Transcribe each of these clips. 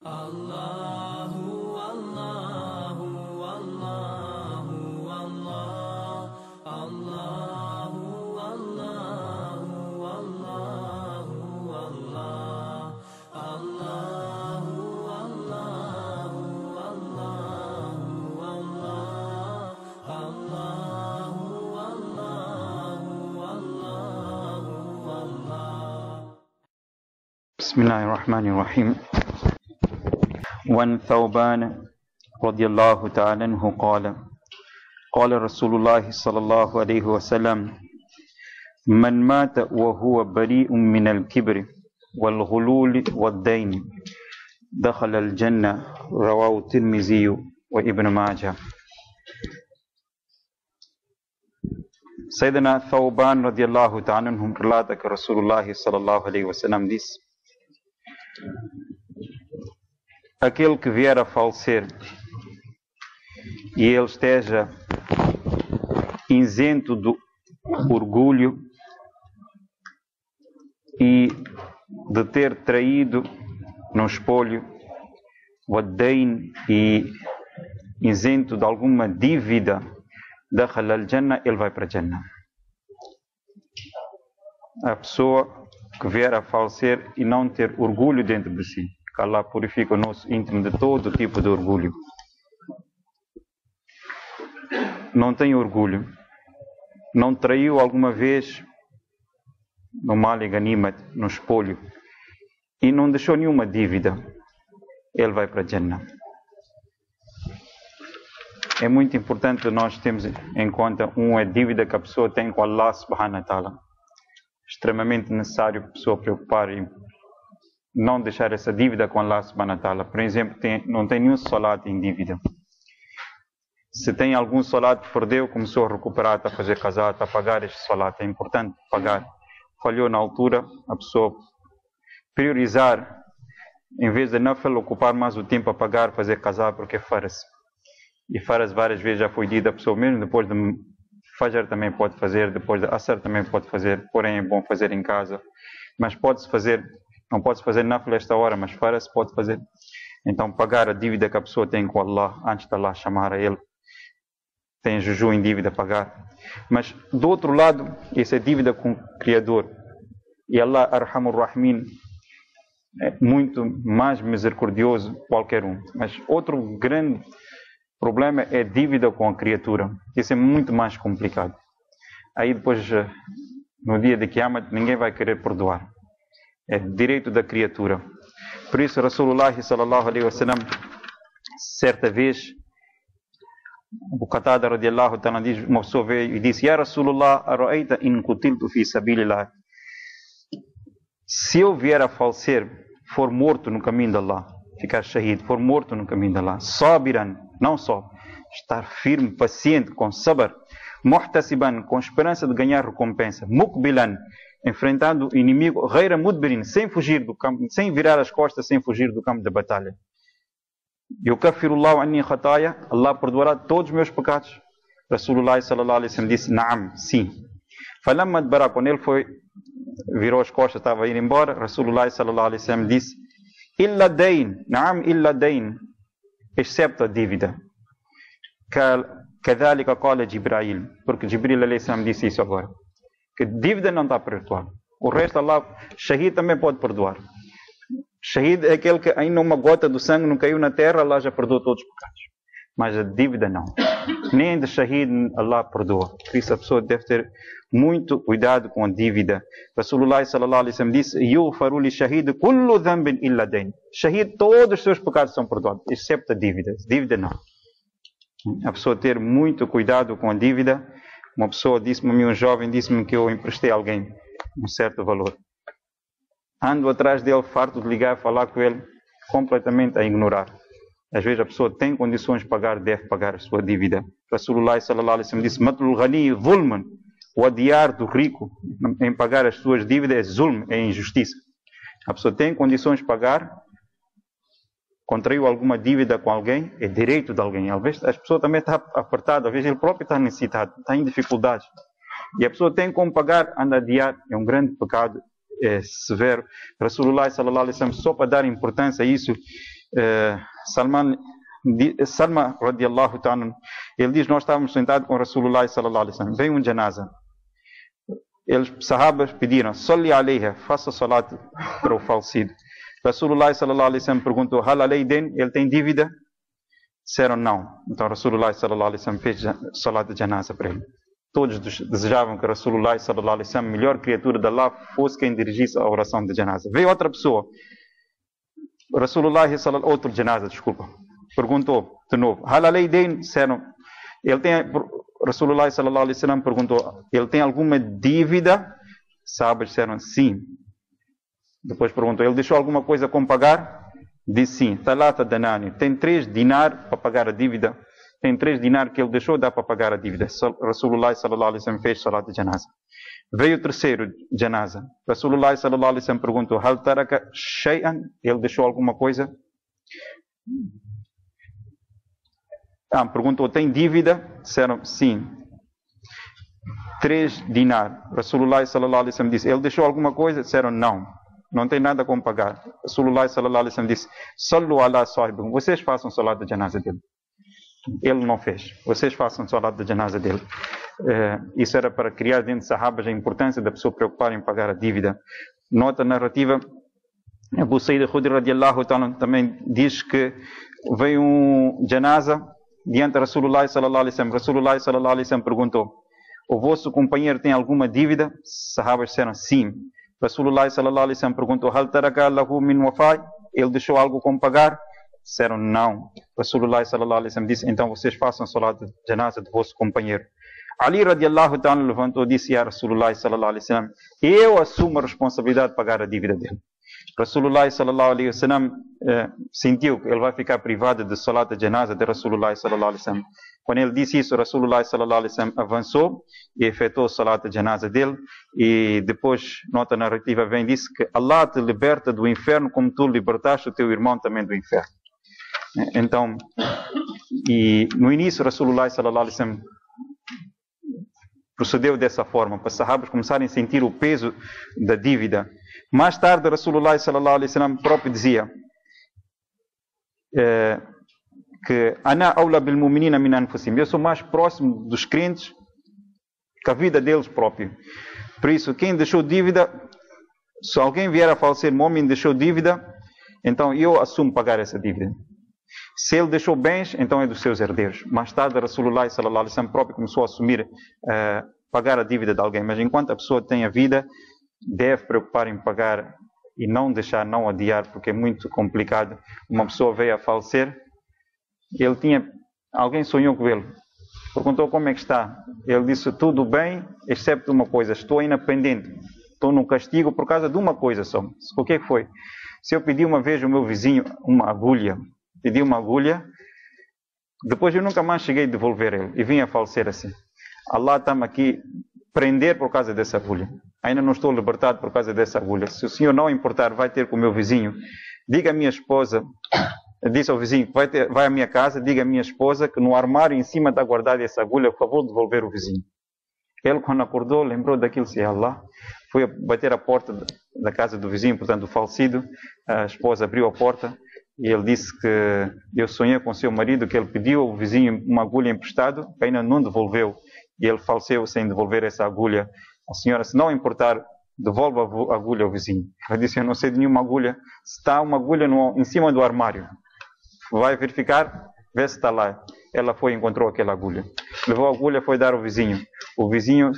Allahu, Allahu, Allahu, Allah, Allahu, Allahu, Allahu, Allah, Allahu, Allahu, Allahu, Allah, Allahu, Allahu, Allah. Bismillahirrahmanirrahim. وعن ثوبان رضي الله تعالى عنه قال رسول الله صلى الله عليه وسلم من مات وهو بريء من الكبر والغلول والدين دخل الجنة. رواه الترمذي وابن ماجه. Sayyidina Thawban radiallahu ta'ala anhum relata que Rasulullah sallallahu alaihi wasallam disse: aquele que vier a falecer e ele esteja isento do orgulho e de ter traído no espólio o ad-dain e isento de alguma dívida, dakhala al-jannah, ele vai para a Jannah. A pessoa que vier a falecer e não ter orgulho dentro de si, que Allah purifica o nosso íntimo de todo tipo de orgulho. Não tem orgulho, não traiu alguma vez no mal e ganimat, no espólio, e não deixou nenhuma dívida, ele vai para a Jannah. É muito importante nós termos em conta a dívida que a pessoa tem com Allah subhanahu wa ta'ala. Extremamente necessário a pessoa preocupar e não deixar essa dívida com Allah subhanahu wa ta'ala. Por exemplo, não tem nenhum salat em dívida. Se tem algum salat que perdeu, começou a recuperar, está a fazer qaza, está a pagar este salat. É importante pagar. Falhou na altura, a pessoa priorizar, em vez de nafil, ocupar mais o tempo a pagar, fazer qaza, porque é faras. E faras várias vezes já foi dito a pessoa, mesmo depois de Fajr também pode fazer, depois de Asr também pode fazer, porém é bom fazer em casa. Mas pode-se fazer, não pode-se fazer nafil esta hora, mas faras pode fazer. Então pagar a dívida que a pessoa tem com Allah, antes de Allah chamar a ele. Tem juju em dívida a pagar. Mas do outro lado, essa é dívida com o Criador. E Allah Arhamur Rahimin é muito mais misericordioso que qualquer um. Mas outro grande problema é dívida com a criatura. Isso é muito mais complicado. Aí depois, no dia de Qiyamah, ninguém vai querer perdoar. É direito da criatura. Por isso, Rasulullah sallallahu alaihi wasallam, certa vez, o Qatada radiallahu ta'ala diz, uma pessoa veio e disse: Ya Rasulullah, ara'aita in qutiltu fi sabilillah. Se eu vier a falecer, for morto no caminho de Allah, ficar shahido, for morto no caminho de Allah, sabiran, não só estar firme, paciente, com sabr, muhtasiban, com esperança de ganhar recompensa, muqbilan, enfrentando o inimigo, ghaira mudbirin, sem fugir do campo, sem virar as costas, sem fugir do campo da batalha. Yukaffirullahu anni khataya, Allah perdoará todos os meus pecados. Rasulullah sallallahu alaihi wasallam disse: Naam, sim. Falamma adbara, quando ele virou as costas, estava a ir embora, Rasulullah sallallahu alaihi wasallam disse: Illa dain, naam illa dain, excepto a dívida. Kadhalika qala Jibril, porque Jibril alaihi salam disse isso agora, que dívida não está perdoada. O resto Allah, Shahid também pode perdoar. Shahid é aquele que ainda uma gota do sangue não caiu na terra, Allah já perdoou todos os pecados. Mas a dívida não. Nem de Shahid Allah perdoa. Por isso a pessoa deve ter muito cuidado com a dívida. Rasulullah sallallahu alaihi wasallam disse: Yughfaru li shahid kullu dhanbin illa dain. Shahid, todos os seus pecados são perdoados, excepto a dívida. Dívida não. A pessoa ter muito cuidado com a dívida. Uma pessoa disse-me, um jovem disse-me que eu emprestei a alguém um certo valor. Ando atrás dele, farto de ligar, falar com ele, completamente a ignorar. Às vezes a pessoa tem condições de pagar, deve pagar a sua dívida. Rasulullah sallallahu alaihi wasallam disse: Matlul ghani zulman. O adiar do rico em pagar as suas dívidas é zulm, é injustiça. A pessoa tem condições de pagar, contraiu alguma dívida com alguém, é direito de alguém. Às vezes a pessoa também está apertada, às vezes ele próprio está necessitado, está em dificuldades. E a pessoa tem como pagar, anda a adiar, é um grande pecado, é severo. Rasulullah sallallahu alaihi wasallam, só para dar importância a isso, Salma radiallahu ta'ala, ele diz, nós estávamos sentados com Rasulullah sallallahu alaihi wasallam, veio um janaza. Eles, sahabas, pediram, salli alayha, faça salat para o falecido. Rasulullah sallallahu alaihi wasallam perguntou, hal alayden, ele tem dívida? Disseram não. Então Rasulullah sallallahu alaihi wasallam fez salat de janaza para ele. Todos desejavam que Rasulullah sallallahu alaihi wasallam, melhor criatura de Allah, fosse quem dirigisse a oração de janaza. Veio outra pessoa, Rasulullah sallallahu, outro janaza, desculpa, perguntou de novo, hal alayden, disseram, ele tem, Rasulullah sallallahu alaihi wasallam perguntou, ele tem alguma dívida? Sahabas disseram sim. Depois perguntou, ele deixou alguma coisa com pagar? Disse sim. Talata danani, tem 3 dinar para pagar a dívida. Tem 3 dinar que ele deixou, dá para pagar a dívida. Rasulullah sallallahu alaihi wasallam fez salat de janaza. Veio o terceiro janaza. Rasulullah sallallahu alaihi wasallam perguntou, hal taraka shay'an, ele deixou alguma coisa? Perguntou, tem dívida? Disseram sim. 3 dinar. Rasulullah sallallahu alaihi wasallam disse, ele deixou alguma coisa? Disseram não. Não tem nada como pagar. Rasulullah sallallahu alaihi wasallam disse, sallu ala sahibikum, vocês façam salat de janaza dele. Ele não fez. Vocês façam salat de janaza dele. Isso era para criar dentro de sahabas a importância da pessoa preocupar em pagar a dívida. Nota narrativa, Abu Sayyid al-Khudri radiallahu ta'ala também diz que veio um janaza diante de Rasulullah sallallahu alaihi wasallam. Rasulullah sallallahu alaihi wasallam perguntou, o vosso companheiro tem alguma dívida? Sahabas disseram sim. Rasulullah sallallahu alaihi wasallam perguntou, hal taraka lahu min wafai? Ele deixou algo como pagar? Disseram não. Rasulullah sallallahu alaihi wasallam disse, então vocês façam salat de janaza do vosso companheiro. Ali radiallahu ta'ala levantou e disse a Rasulullah sallallahu alaihi wasallam, eu assumo a responsabilidade de pagar a dívida dele. Rasulullah sallallahu alaihi wasallam sentiu que ele vai ficar privado de salat de janaza de Rasulullah sallallahu alaihi wasallam. Quando ele disse isso, Rasulullah sallallahu alaihi wasallam avançou e efetuou o salat de janaza dele. E depois, nota narrativa vem, disse que Allah te liberta do inferno como tu libertaste o teu irmão também do inferno. Então, e no início Rasulullah sallallahu alaihi wasallam procedeu dessa forma, para os sahabas começarem a sentir o peso da dívida. Mais tarde, Rasulullah sallallahu alaihi wasallam próprio dizia que ana aula bil mu'minina min anfusihim, eu sou mais próximo dos crentes que a vida deles próprio. Por isso, quem deixou dívida, se alguém vier a falecer, mu'min deixou dívida, então eu assumo pagar essa dívida. Se ele deixou bens, então é dos seus herdeiros. Mais tarde, Rasulullah sallallahu alaihi wasallam próprio começou a assumir pagar a dívida de alguém. Mas enquanto a pessoa tem a vida, deve preocupar em pagar e não deixar, não adiar, porque é muito complicado. Uma pessoa veio a falecer, alguém sonhou com ele, perguntou como é que está. Ele disse, tudo bem, exceto uma coisa, estou ainda pendente, estou no castigo por causa de uma coisa só. O que foi? Se eu pedi uma vez ao meu vizinho uma agulha, depois eu nunca mais cheguei a devolver ele e vim a falecer assim. Allah está-me aqui prender por causa dessa agulha. Ainda não estou libertado por causa dessa agulha. Se o senhor não importar, vai ter com o meu vizinho. Diga à minha esposa, disse ao vizinho, vai à minha casa, diga à minha esposa que no armário em cima está guardada essa agulha, por favor, devolver o vizinho. Ele, quando acordou, lembrou daquilo, se Allah, foi bater a porta da casa do vizinho, portanto, do falecido. A esposa abriu a porta e ele disse que eu sonhei com seu marido, que ele pediu ao vizinho uma agulha emprestada, que ainda não devolveu, e ele faleceu sem devolver essa agulha. A senhora, se não importar, devolva a agulha ao vizinho. Ela disse, eu não sei de nenhuma agulha. Se está uma agulha em cima do armário, vai verificar, vê se está lá. Ela foi e encontrou aquela agulha. Levou a agulha, foi dar ao vizinho. O vizinho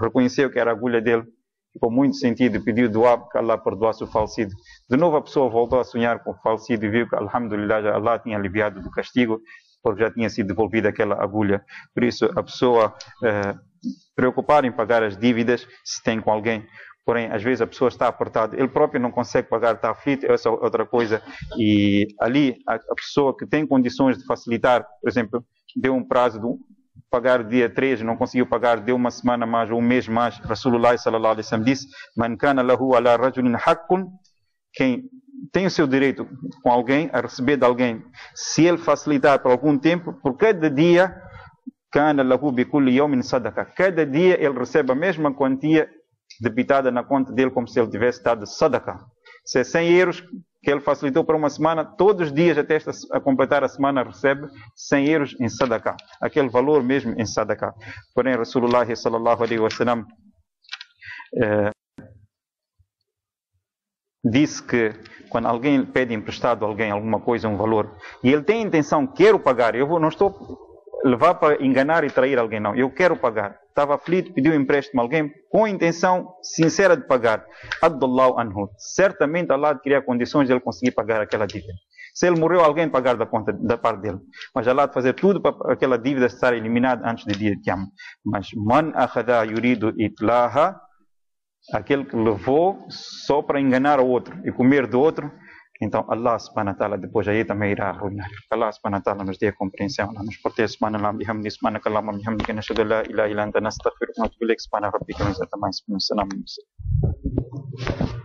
reconheceu que era a agulha dele. Ficou muito sentido e pediu dua que Allah perdoasse o falecido. De novo a pessoa voltou a sonhar com o falecido e viu que, alhamdulillah, já Allah tinha aliviado do castigo, porque já tinha sido devolvida aquela agulha. Por isso, a pessoa preocupar em pagar as dívidas, se tem com alguém. Porém, às vezes a pessoa está apertada, ele próprio não consegue pagar, está aflito, essa é outra coisa. E ali, a pessoa que tem condições de facilitar, por exemplo, deu um prazo de pagar dia 3, não conseguiu pagar, deu uma semana mais ou um mês mais. Rasulullah sallallahu alaihi wasallam disse, man kana lahu ala rajulin haqqun, quem tem o seu direito com alguém, a receber de alguém, se ele facilitar por algum tempo, por cada dia, kana lahu bi kulli yawmin sadaqa, cada dia ele recebe a mesma quantia debitada na conta dele, como se ele tivesse dado sadaqa. Se é 100 euros, que ele facilitou para uma semana, todos os dias até a completar a semana recebe 100 euros em sadaqah, aquele valor mesmo em sadaqah. Porém, Rasulullah sallallahu alaihi wasallam disse que quando alguém pede emprestado a alguém alguma coisa, um valor, e ele tem a intenção, quero pagar, não estou a levar para enganar e trair alguém, não, eu quero pagar. Estava aflito, pediu empréstimo a alguém com a intenção sincera de pagar. Abdullah anhu. Certamente Allah cria condições de ele conseguir pagar aquela dívida. Se ele morreu, alguém pagar da parte dele. Mas Allah de fazer tudo para aquela dívida estar eliminada antes do dia de Qiyamah. Mas man akhada yuridu itlaha, aquele que levou só para enganar o outro e comer do outro, então Allah subhanahu wa ta'ala depois aí também irá arruinar. Allah subhanahu wa ta'ala nos dê a compreensão, Allah nos proteja, subhanallah, bihamdi, subhanakallahumma, bihamdika, nashhadu an la ilaha illa anta, nastaghfiruka wa natubu ilayk, subhana rabbika, wa salamun alal mursalin.